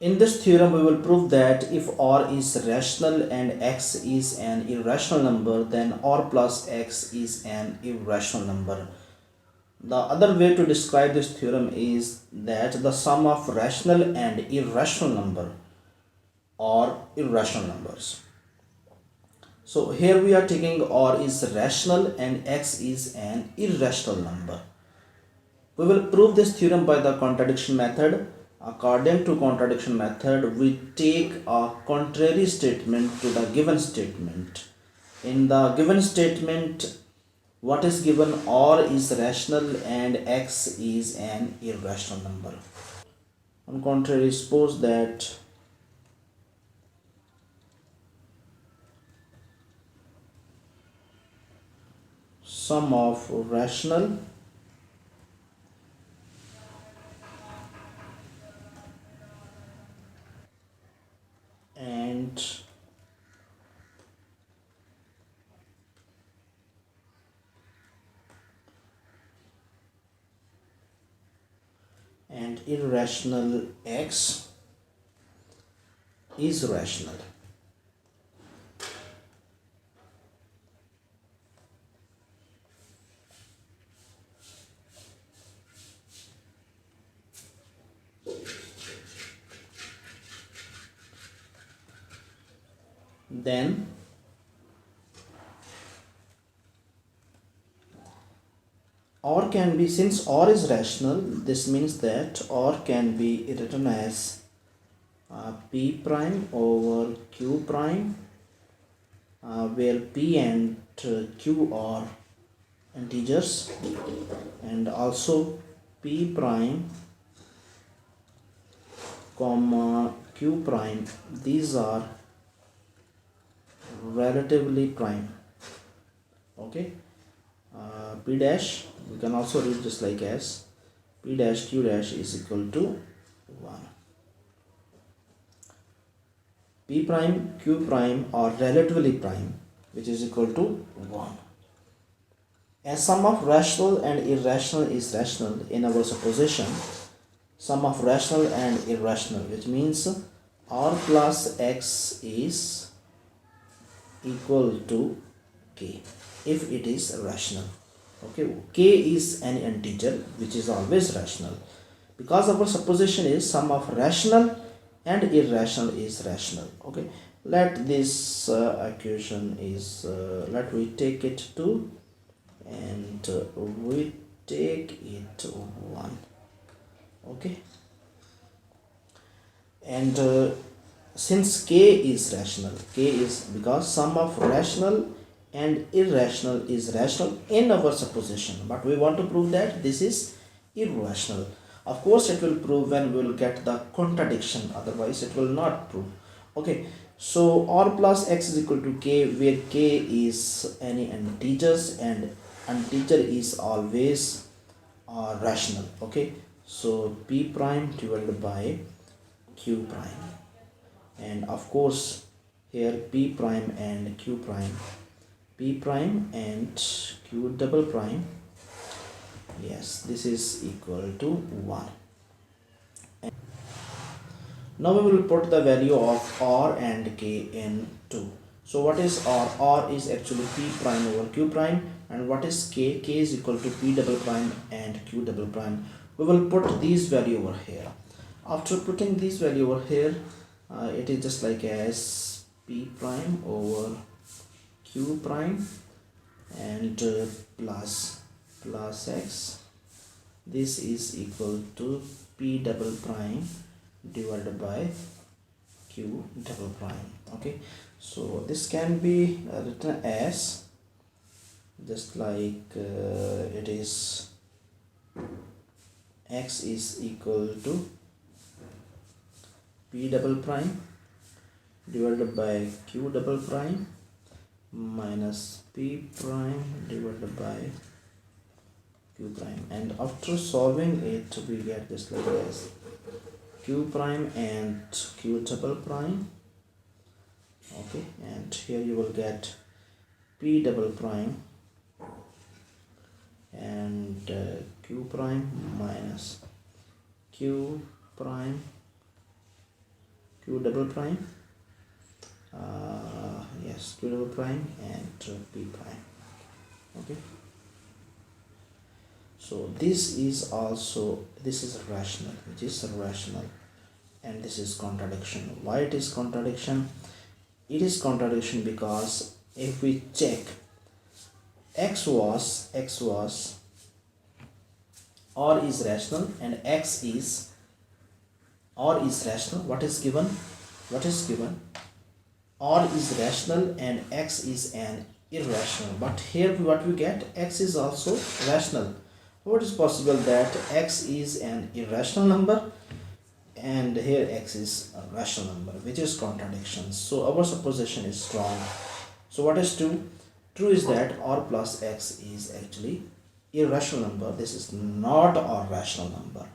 In this theorem, we will prove that if r is rational and x is an irrational number, then r plus x is an irrational number. The other way to describe this theorem is that the sum of rational and irrational number are irrational numbers. So here we are taking r is rational and x is an irrational number. We will prove this theorem by the contradiction method. According to contradiction method, we take a contrary statement to the given statement. In the given statement, what is given? R is rational and x is an irrational number. On contrary, suppose that sum of rational and irrational x is rational. Then or can be, since or is rational, this means that or can be written as p prime over q prime, where p and q are integers, and also p prime comma q prime, these are relatively prime. Okay, p dash, we can also read just like as p dash q dash is equal to 1. P prime q prime are relatively prime, which is equal to 1. As sum of rational and irrational is rational, in our supposition, sum of rational and irrational, which means r plus x is equal to k if it is rational. Okay, k is an integer which is always rational, because our supposition is sum of rational and irrational is rational. Okay, let this equation is let we take it 2 and we take it 1. Okay, and since k is rational, k is because sum of rational and irrational is rational in our supposition, but we want to prove that this is irrational. Of course it will prove when we will get the contradiction, otherwise it will not prove. Okay, so r plus x is equal to k, where k is any integers and integer is always rational. Okay, so p prime divided by q prime, and of course here p prime and q prime, p prime and q double prime, yes, this is equal to 1. And now we will put the value of r and k in 2. So what is r? R is actually p prime over q prime, and what is k? K is equal to p double prime and q double prime. We will put these value over here. After putting these value over here, it is just like as p prime over q prime and plus x, this is equal to p double prime divided by q double prime. Okay, so this can be written as just like it is x is equal to p double prime divided by q double prime minus p prime divided by q prime, and after solving it we get this like as q prime and q double prime. Okay, and here you will get p double prime and q prime minus q prime q double prime, yes, q double prime and p prime. Okay, so this is rational, which is rational, and this is contradiction. Why it is contradiction? It is contradiction because if we check, x was or is rational and or is rational. What is given? Or is rational and x is an irrational. But here what we get, x is also rational. What is possible that x is an irrational number and here x is a rational number, which is contradiction. So our supposition is wrong. So what is true? True is that r plus x is actually irrational number. This is not a rational number.